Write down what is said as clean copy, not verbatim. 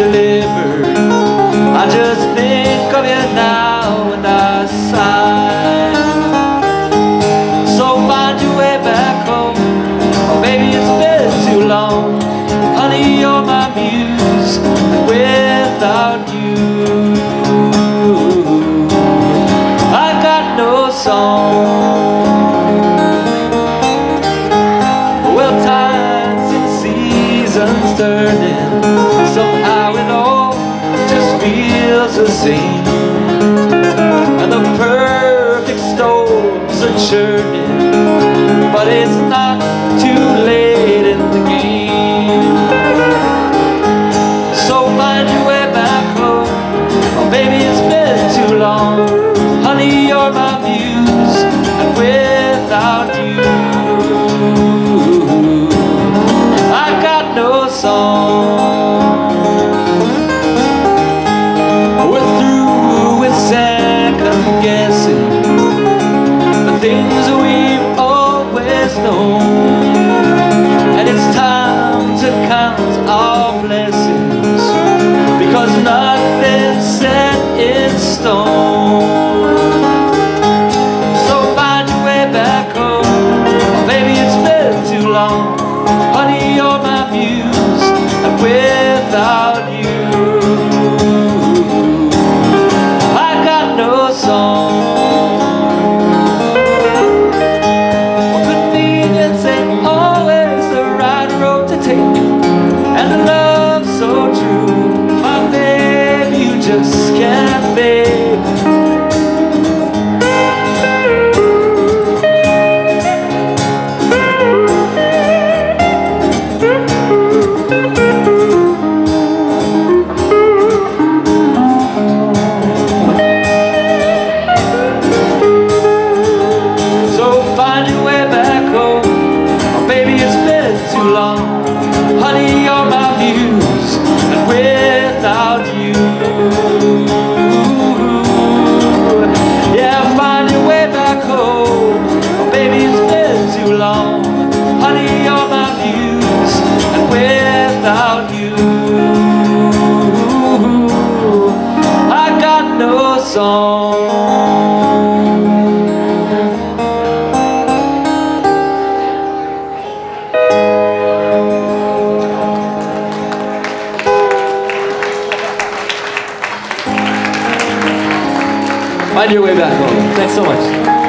delivered. I just think of you now and I sigh. So find your way back home, or maybe it's been too long. Honey, you're my muse, and without you I got no song. Well, times and seasons turning, somehow it all just feels the same. And the perfect storms are churning, but it's not too late in the game. So find your way back home, or maybe it's been too long. Honey, you're my muse, and without you I got no song. We're through with second guessing the things we've always known, and it's time to count our blessings, because nothing's set in stone. So find your way back home, or maybe it's been too long. Honey, you're my muse, and without you I got no song. Well, convenience ain't always the right road to take, and the love's so true, my baby, you just can't fake. Too long. Honey, you're my muse, and without you yeah, find your way back home, or maybe it's been too long. Honey, you're my muse, and without you I got no song. Find your way back home. Thanks so much.